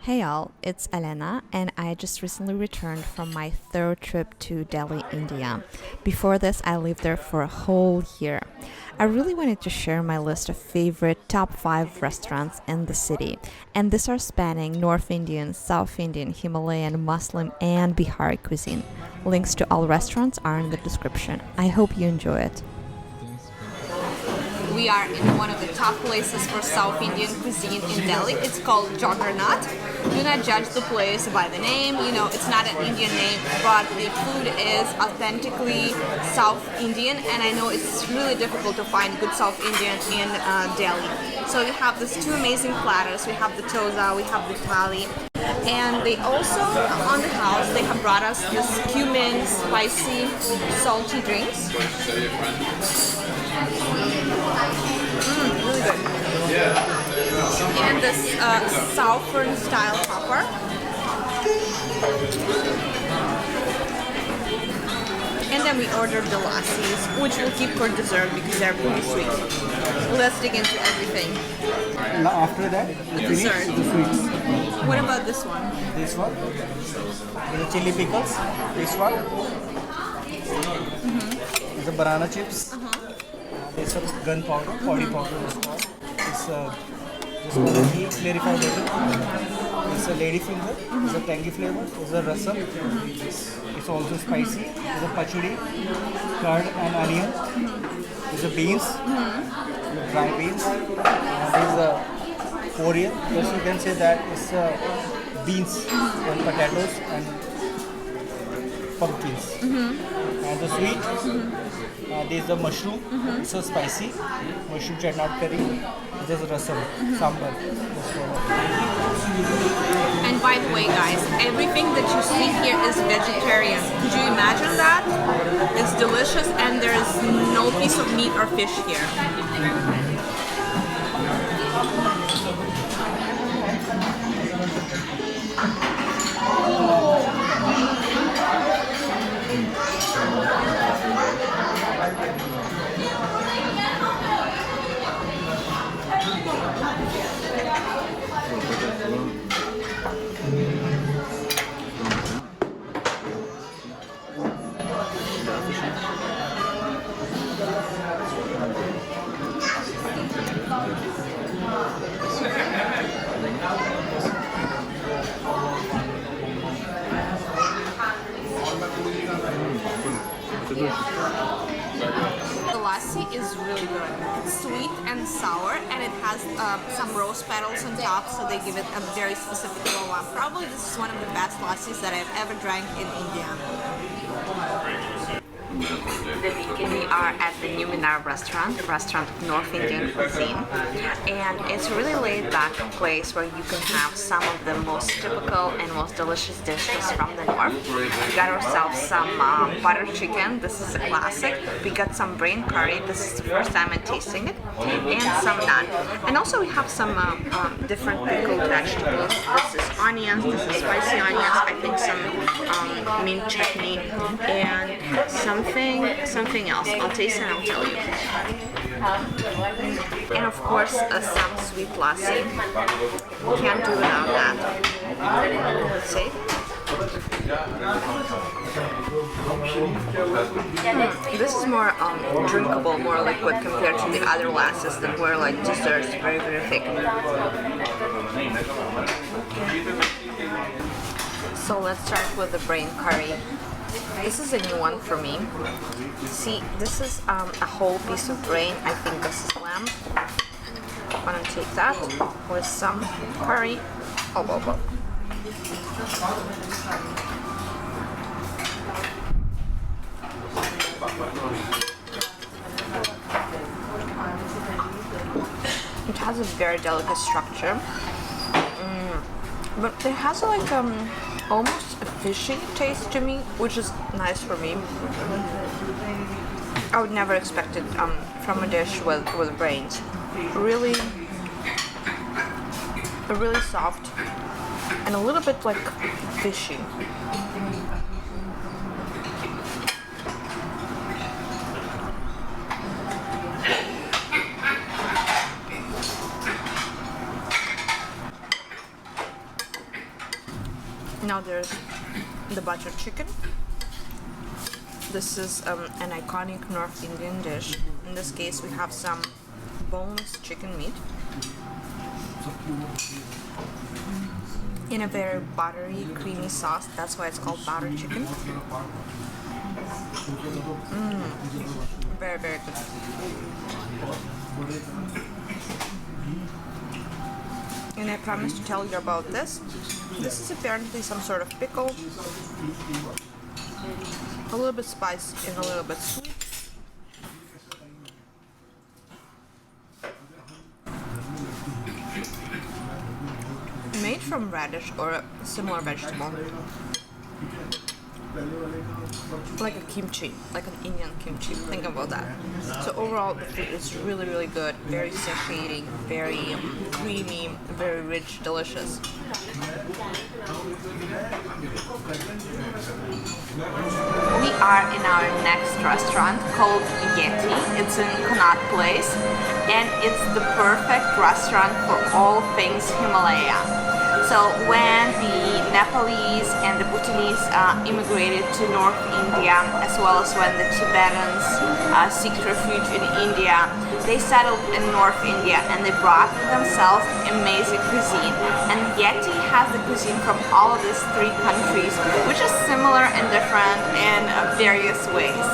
Hey all, it's Elena, and I just recently returned from my third trip to Delhi, India. Before this, I lived there for a whole year. I really wanted to share my list of favorite top 5 restaurants in the city, and these are spanning North Indian, South Indian, Himalayan, Muslim, and Bihari cuisine. Links to all restaurants are in the description. I hope you enjoy it. We are in one of the top places for South Indian cuisine in Delhi. It's called Juggernaut. Do not judge the place by the name, it's not an Indian name, but the food is authentically South Indian, and I know it's really difficult to find good South Indian in Delhi. So we have these two amazing platters. We have the toza, we have the thali, and they also, on the house, they have brought us this cumin, spicy, salty drinks. Really good. And this southern style pepper. And then we ordered the lassis, which we'll keep for dessert because they're pretty sweet. Let's dig into everything. After that, dessert. The sweets. What about this one? This one, the chili pickles. This one, the banana chips. This is gunpowder, powder powder. This one is clarified butter. This is a lady finger. This is a tangy flavor. This is a rasam. It's also spicy. This is a pachadi, curd and onion. This is a beans, dry beans. This is a Korean. Yes, you can say that it's beans and potatoes and pumpkins. And the sweet. This is the mushroom. It's so spicy. Mushroom chetnat curry. This is rasam, sambar. And by the way, guys, everything that you see here is vegetarian. Could you imagine that? It's delicious, and there is no piece of meat or fish here. The lassi is really good. It's sweet and sour, and it has some rose petals on top, so they give it a very specific aroma. Probably this is one of the best lassis that I've ever drank in India. We are at the new Minar restaurant of North Indian cuisine, and it's a really laid-back place where you can have some of the most typical and most delicious dishes from the north. We got ourselves some butter chicken. This is a classic. We got some brain curry. This is the first time I'm tasting it, and some naan. And also we have some different pickled vegetables. This is onions. This is spicy onions. I think some mint chutney and something else. I'll taste and I'll tell you. And of course, some sweet lassi. Can't do without that. Let's see. This is more drinkable, more liquid compared to the other lassis that were like desserts, very, very thick. So let's start with the brain curry. This is a new one for me. See, this is a whole piece of brain. I think this is lamb. I'm gonna take that with some curry. Oh. It has a very delicate structure, but it has like almost a fishy taste to me, which is nice for me. I would never expect it from a dish with brains. Really soft and a little bit like fishy. Now there's the butter chicken. This is an iconic North Indian dish. In this case, we have some boneless chicken meat in a very buttery, creamy sauce. That's why it's called butter chicken. Very, very good. And I promised to tell you about this. This is apparently some sort of pickle. A little bit spicy and a little bit sweet. Made from radish or a similar vegetable. Like a kimchi, like an Indian kimchi. Think about that. So overall, the food is really, really good. Very satiating, very creamy, very rich, delicious. We are in our next restaurant called YETI. It's in Connaught Place, and it's the perfect restaurant for all things Himalaya. So when the Nepalese and the Bhutanese immigrated to North India, as well as when the Tibetans seeked refuge in India, they settled in North India and they brought themselves amazing cuisine. And YETI has the cuisine from all of these three countries, which is similar and different in various ways.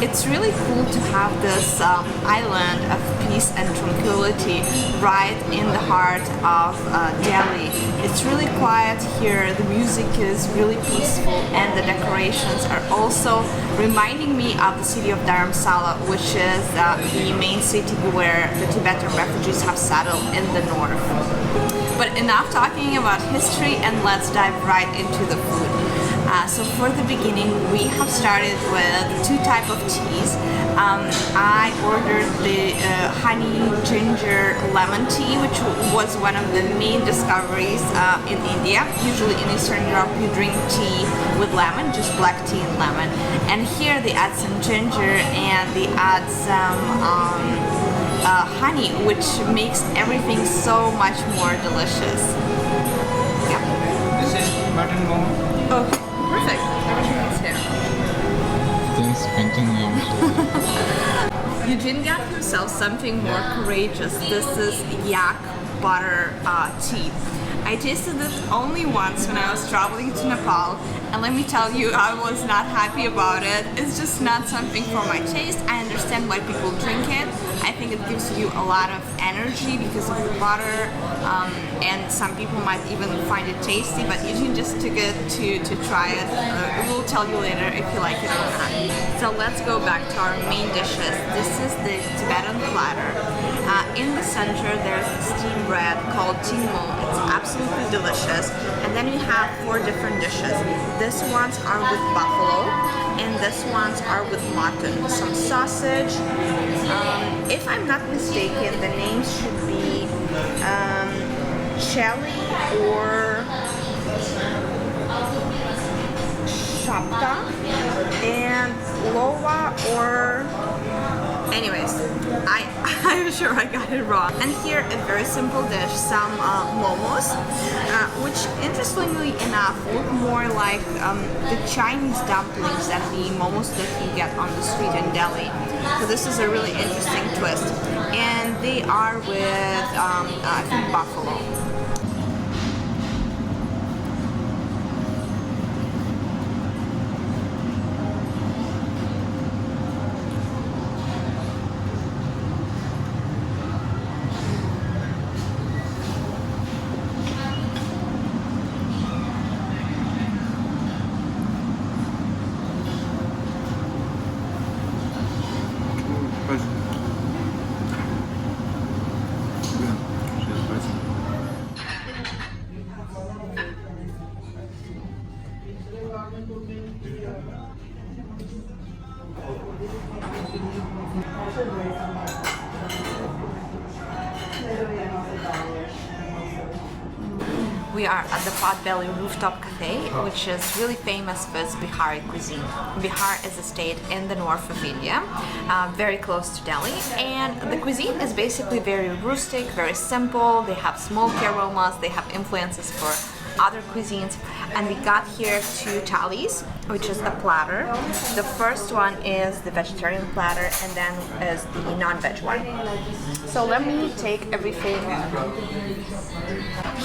It's really cool to have this island of peace and tranquility right in the heart of Delhi. It's really quiet here, the music is really peaceful, and the decorations are also reminding me of the city of Dharamsala, which is the main city where the Tibetan refugees have settled in the north. But enough talking about history, and let's dive right into the food. So for the beginning, we have started with two types of teas. I ordered the honey ginger lemon tea, which was one of the main discoveries in India. Usually in Eastern Europe, you drink tea with lemon, just black tea and lemon. And here they add some ginger and they add some honey, which makes everything so much more delicious. Yeah. This is mutton momo. Okay. Perfect. Everything is here. Things continue. Eugene got himself something more courageous. This is yak butter tea. I tasted it only once when I was traveling to Nepal, and let me tell you, I was not happy about it. It's just not something for my taste. I understand why people drink it. I think it gives you a lot of energy because of the butter, and some people might even find it tasty, but Eugene just took it to try it. We'll tell you later if you like it or not. So let's go back to our main dishes. This is the Tibetan platter. In the center there's steamed bread called tingmo. It's absolutely delicious. And then we have 4 different dishes. These ones are with buffalo, and these ones are with mutton. Some sausage. If I'm not mistaken, the names should be Cheli or Shapta and Lowa or... Anyways, I'm sure I got it wrong. And here, a very simple dish, some momos, which interestingly enough look more like the Chinese dumplings than the momos that you get on the street in Delhi. So this is a really interesting twist. And they are with, I think, buffalo. We are at the Potbelly rooftop cafe, which is really famous for its Bihari cuisine. Bihar is a state in the north of India, very close to Delhi, and the cuisine is basically very rustic, very simple. They have smoky aromas, they have influences for other cuisines, and we got here 2 thalis, which is a platter. The first one is the vegetarian platter, and then is the non-veg one. So let me take everything.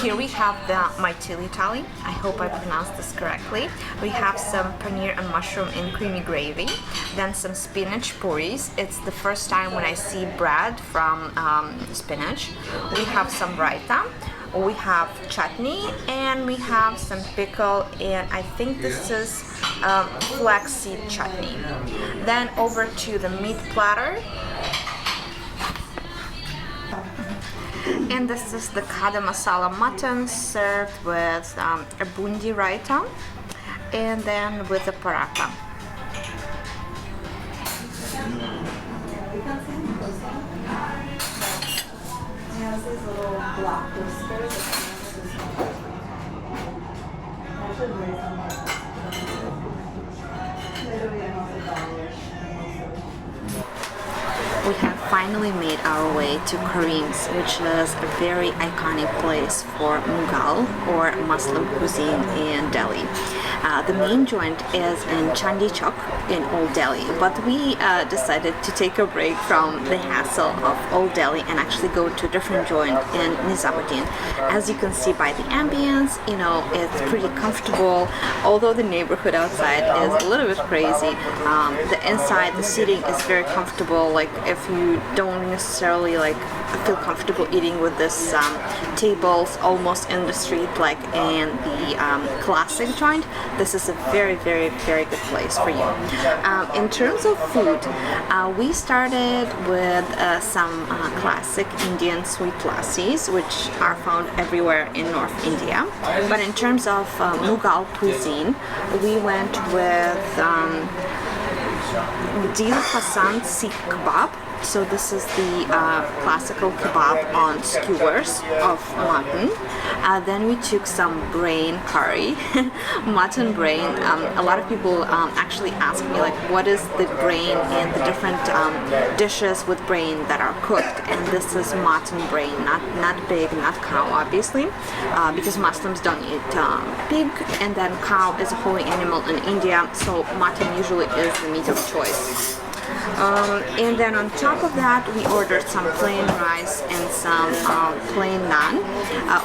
Here we have the Maithili thali. I hope I pronounced this correctly. We have some paneer and mushroom in creamy gravy, then some spinach puris. It's the first time when I see bread from spinach. We have some raita. We have chutney, and we have some pickle, and I think this is flaxseed chutney. Then over to the meat platter. And this is the kada masala mutton served with a bundi raita, and then with a paratha. These little block whiskers. We have finally made our way to Karim's, which is a very iconic place for Mughal or Muslim cuisine in Delhi. The main joint is in Chandi Chowk in Old Delhi, but we decided to take a break from the hassle of Old Delhi and actually go to a different joint in Nizamuddin. As you can see by the ambience, you know, it's pretty comfortable, although the neighborhood outside is a little bit crazy. The inside, the seating is very comfortable. Like if you don't necessarily like feel comfortable eating with this tables almost in the street like in the classic joint, this is a very very good place for you. In terms of food, we started with some classic Indian sweet lassis, which are found everywhere in North India. But in terms of Mughal cuisine, we went with Dil Hassan Sikh kebab. So this is the classical kebab on skewers of mutton. Then we took some brain curry, mutton brain. A lot of people actually ask me like, what is the brain and the different dishes with brain that are cooked? And this is mutton brain, not pig, not cow, obviously, because Muslims don't eat pig, and then cow is a holy animal in India, so mutton usually is the meat of choice. And then on top of that, we ordered some plain rice and some plain naan.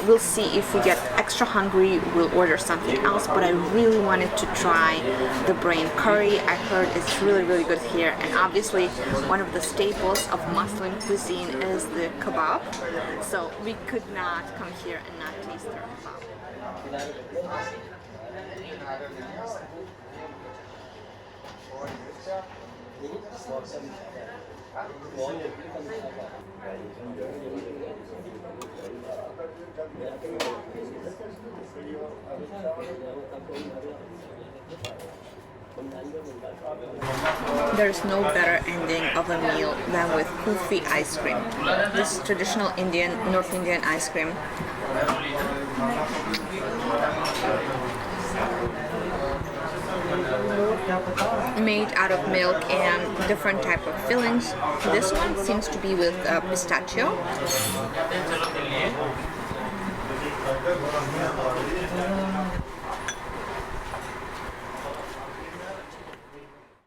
We'll see if we get extra hungry, we'll order something else, but I really wanted to try the brain curry. I heard it's really good here, and obviously one of the staples of Muslim cuisine is the kebab, so we could not come here and not taste their kebab. There's no better ending of a meal than with kulfi ice cream. This is traditional North Indian ice cream. Made out of milk and different type of fillings. This one seems to be with pistachio.